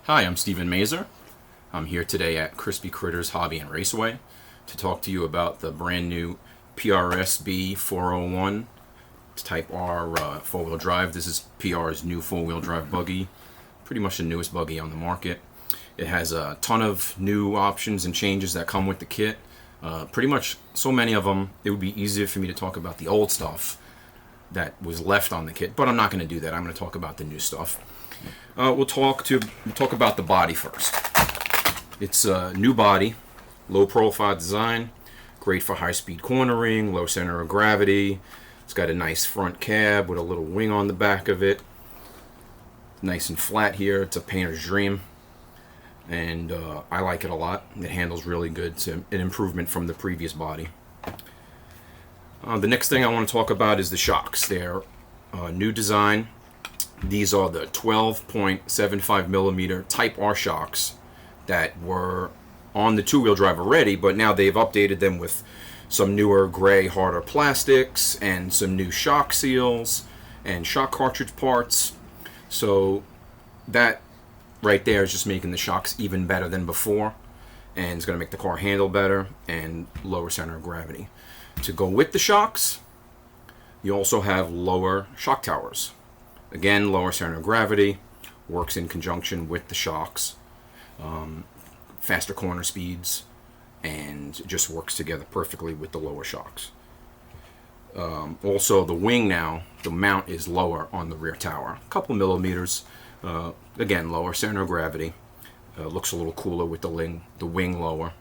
Hi, I'm Stephen Maizer. I'm here today at Crispy Critters Hobby and Raceway to talk to you about the brand new PRSB 401 Type R four-wheel drive. This is PR's new four-wheel drive buggy, pretty much the newest buggy on the market. It has a ton of new options and changes that come with the kit. Pretty much so many of them, it would be easier for me to talk about the old stuff that was left on the kit, but I'm not going to do that. I'm going to talk about the new stuff. We'll talk about the body first. It's a new body, low profile design, great for high-speed cornering, low center of gravity. It's got a nice front cab with a little wing on the back of it. Nice and flat here. It's a painter's dream, and I like it a lot. It handles really good. It's an improvement from the previous body. The next thing I want to talk about is the shocks. They're new design. These are the 12.75 millimeter Type R shocks that were on the two-wheel drive already, but now they've updated them with some newer gray, harder plastics and some new shock seals and shock cartridge parts. So that right there is just making the shocks even better than before, and it's going to make the car handle better and lower center of gravity. To go with the shocks, you also have lower shock towers. Again, lower center of gravity, works in conjunction with the shocks, faster corner speeds, and just works together perfectly with the lower shocks. Also, the wing now, the mount is lower on the rear tower, a couple millimeters. Again, lower center of gravity. Looks a little cooler with the wing lower.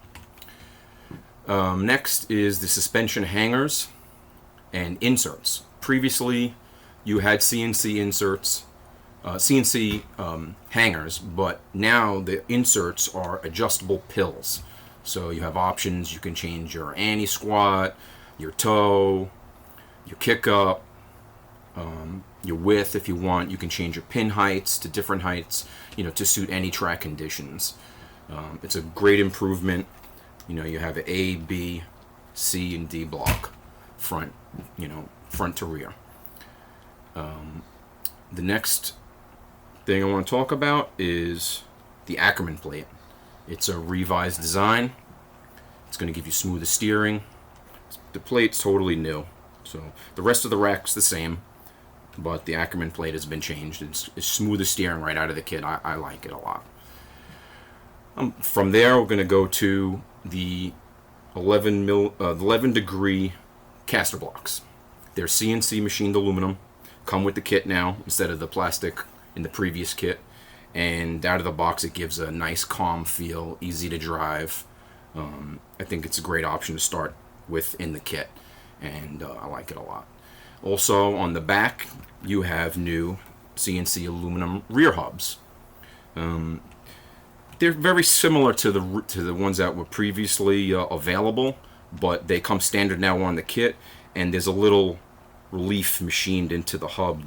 Next is the suspension hangers and inserts. Previously, you had CNC inserts, CNC hangers, but now the inserts are adjustable pills. So you have options. You can change your anti-squat, your toe, your kick-up, your width if you want. You can change your pin heights to different heights, to suit any track conditions. It's a great improvement. You have an A, B, C, and D block, front to rear. The next thing I want to talk about is the Ackerman plate. It's a revised design. It's going to give you smoother steering. The plate's totally new. So the rest of the rack's the same, but the Ackerman plate has been changed. It's smoother steering right out of the kit. I like it a lot. From there, we're going to go to the 11 degree caster blocks. They're CNC machined aluminum. Come with the kit now instead of the plastic in the previous kit, and out of the box it gives a nice calm feel, easy to drive. I think it's a great option to start with in the kit, and I like it a lot. Also on the back you have new CNC aluminum rear hubs. They're very similar to the ones that were previously available, but they come standard now on the kit, and there's a little relief machined into the hub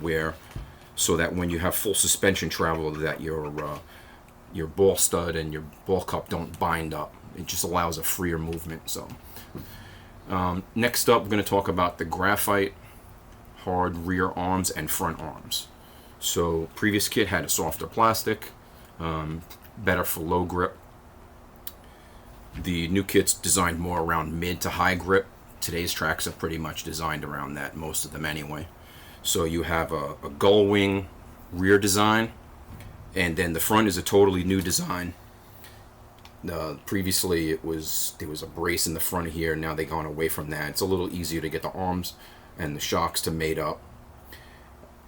so that when you have full suspension travel, that your ball stud and your ball cup don't bind up. It just allows a freer movement. So next up, we're going to talk about the graphite hard rear arms and front arms. So previous kit had a softer plastic, better for low grip. The new kit's designed more around mid to high grip. Today's tracks are pretty much designed around that, most of them anyway. So you have a gull wing rear design, and then the front is a totally new design. Previously there was a brace in the front here, now they've gone away from that. It's a little easier to get the arms and the shocks to mate up.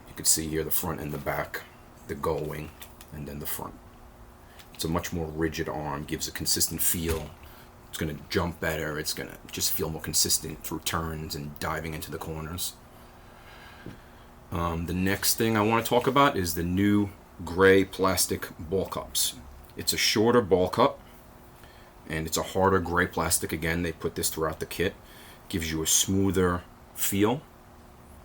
You can see here the front and the back, the gull wing, and then the front. It's a much more rigid arm, gives a consistent feel. It's going to jump better. It's going to just feel more consistent through turns and diving into the corners. The next thing I want to talk about is the new gray plastic ball cups. It's a shorter ball cup, and it's a harder gray plastic. Again, they put this throughout the kit. Gives you a smoother feel.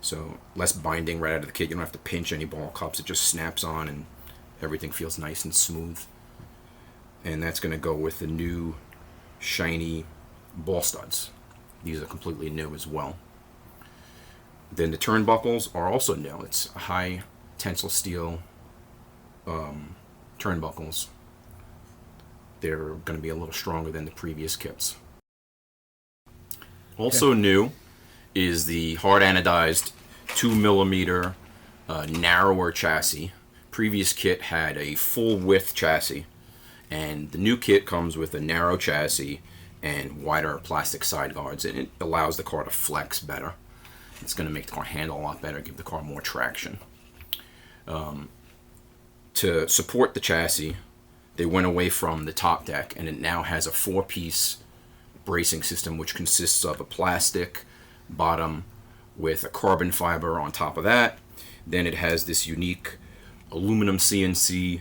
So less binding right out of the kit. You don't have to pinch any ball cups. It just snaps on and everything feels nice and smooth. And that's going to go with the new shiny ball studs. These are completely new as well. Then the turnbuckles are also new. It's high tensile steel turnbuckles they're going to be a little stronger than the previous kits. Also new is the hard anodized 2mm narrower chassis. Previous kit had a full width chassis, and the new kit comes with a narrow chassis and wider plastic side guards, and it allows the car to flex better. It's going to make the car handle a lot better, give the car more traction. To support the chassis, they went away from the top deck, and it now has a 4-piece bracing system, which consists of a plastic bottom with a carbon fiber on top of that. Then it has this unique aluminum CNC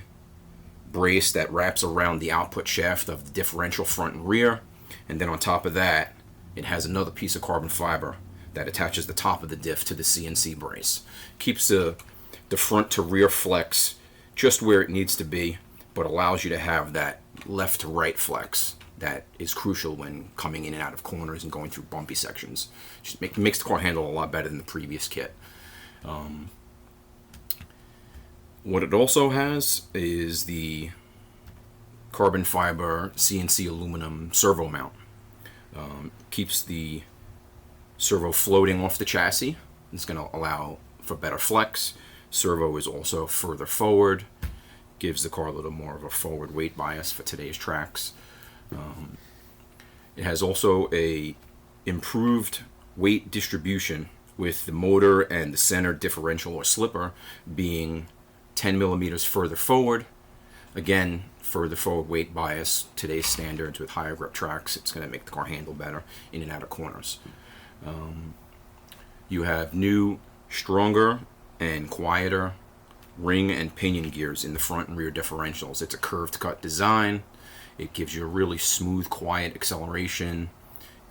brace that wraps around the output shaft of the differential front and rear. And then on top of that, it has another piece of carbon fiber that attaches the top of the diff to the CNC brace. Keeps the front to rear flex just where it needs to be, but allows you to have that left to right flex that is crucial when coming in and out of corners and going through bumpy sections. Just makes the car handle a lot better than the previous kit. What it also has is the carbon fiber CNC aluminum servo mount. Keeps the servo floating off the chassis. It's going to allow for better flex. Servo is also further forward, gives the car a little more of a forward weight bias for today's tracks. It has also a improved weight distribution, with the motor and the center differential or slipper being 10mm further forward. Again, further forward weight bias, today's standards with higher grip tracks. It's going to make the car handle better in and out of corners. You have new, stronger, and quieter ring and pinion gears in the front and rear differentials. It's a curved cut design. It gives you a really smooth, quiet acceleration.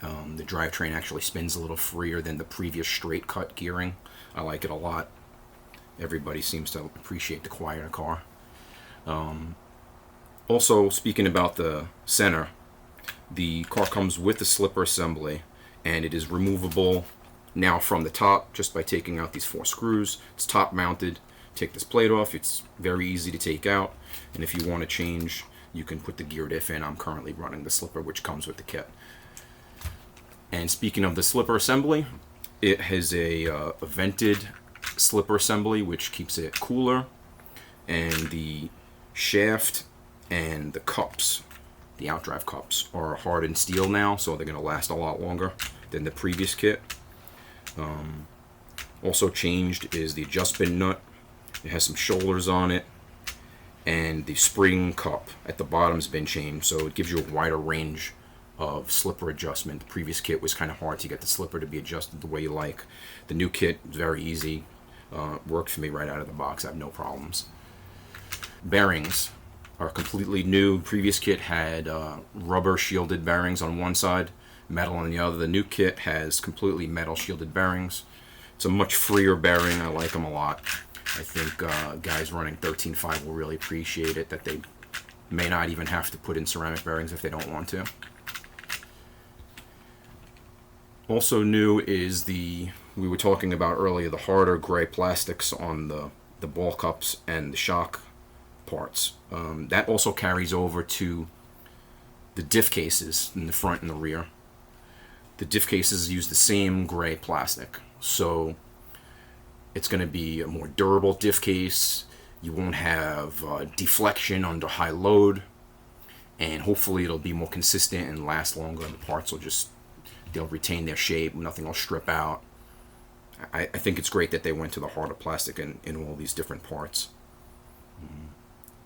The drivetrain actually spins a little freer than the previous straight cut gearing. I like it a lot. Everybody seems to appreciate the quieter car. Also, speaking about the center, the car comes with the slipper assembly, and it is removable now from the top just by taking out these 4 screws. It's top mounted. Take this plate off. It's very easy to take out, and if you want to change, you can put the gear diff in. I'm currently running the slipper, which comes with the kit. And speaking of the slipper assembly, it has a vented slipper assembly, which keeps it cooler, and the shaft and the cups, the outdrive cups, are hardened steel now, so they're going to last a lot longer than the previous kit. Also changed is the adjustment nut. It has some shoulders on it, and the spring cup at the bottom has been changed, so it gives you a wider range of slipper adjustment. The previous kit was kind of hard to get the slipper to be adjusted the way you like. The new kit is very easy. Worked for me right out of the box. I have no problems. Bearings are completely new. Previous kit had rubber shielded bearings on one side, metal on the other. The new kit has completely metal shielded bearings. It's a much freer bearing. I like them a lot. I think guys running 13.5 will really appreciate it, that they may not even have to put in ceramic bearings if they don't want to. Also new is we were talking about earlier, the harder gray plastics on the ball cups and the shock parts. That also carries over to the diff cases in the front and the rear. The diff cases use the same gray plastic, so it's going to be a more durable diff case. You won't have deflection under high load, and hopefully it'll be more consistent and last longer. The parts will they'll retain their shape, nothing will strip out. I think it's great that they went to the harder plastic in all these different parts.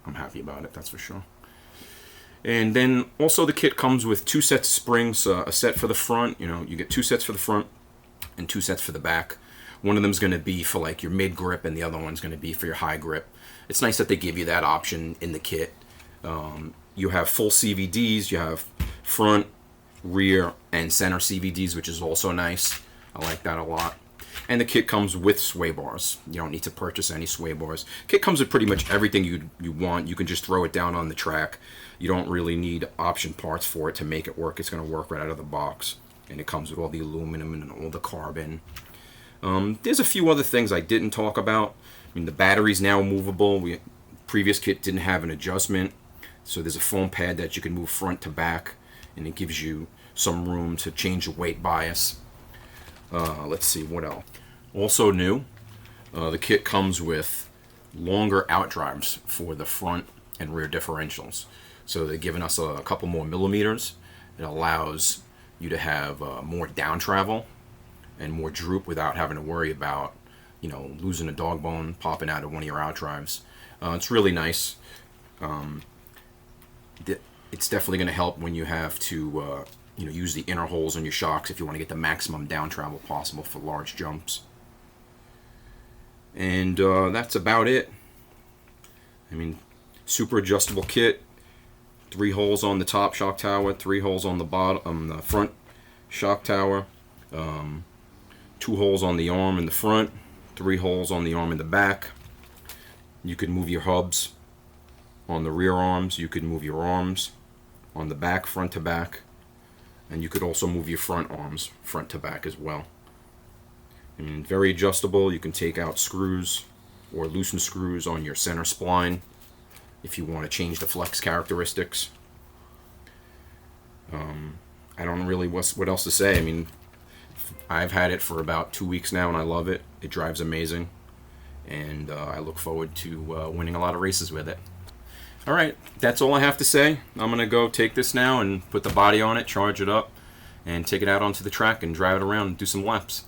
I'm happy about it, that's for sure. And then also the kit comes with 2 sets of springs, a set for the front. You get 2 sets for the front and 2 sets for the back. One of them is going to be for like your mid grip, and the other one's going to be for your high grip. It's nice that they give you that option in the kit. You have full CVDs, you have front, rear, and center CVDs, which is also nice. I like that a lot. And the kit comes with sway bars. You don't need to purchase any sway bars. Kit comes with pretty much everything you want. You can just throw it down on the track. You don't really need option parts for it to make it work. It's going to work right out of the box. And it comes with all the aluminum and all the carbon. There's a few other things I didn't talk about. I mean, the battery's now movable. Previous kit didn't have an adjustment. So there's a foam pad that you can move front to back, and it gives you some room to change the weight bias. Let's see what else. Also new, the kit comes with longer outdrives for the front and rear differentials. So they're giving us a couple more millimeters. It allows you to have more down travel and more droop without having to worry about, losing a dog bone popping out of one of your outdrives. It's really nice. It's definitely going to help when you have to use the inner holes on your shocks if you want to get the maximum down travel possible for large jumps. And that's about it. I mean, super adjustable kit. 3 holes on the top shock tower, 3 holes on the bottom, the front shock tower, 2 holes on the arm in the front, 3 holes on the arm in the back. You could move your hubs on the rear arms. You could move your arms on the back, front to back, and you could also move your front arms front to back as well. And very adjustable. You can take out screws or loosen screws on your center spline if you want to change the flex characteristics. I don't really what else to say. I mean, I've had it for about 2 weeks now and I love it. It drives amazing, and I look forward to winning a lot of races with it. Alright, that's all I have to say. I'm going to go take this now and put the body on it, charge it up, and take it out onto the track and drive it around and do some laps.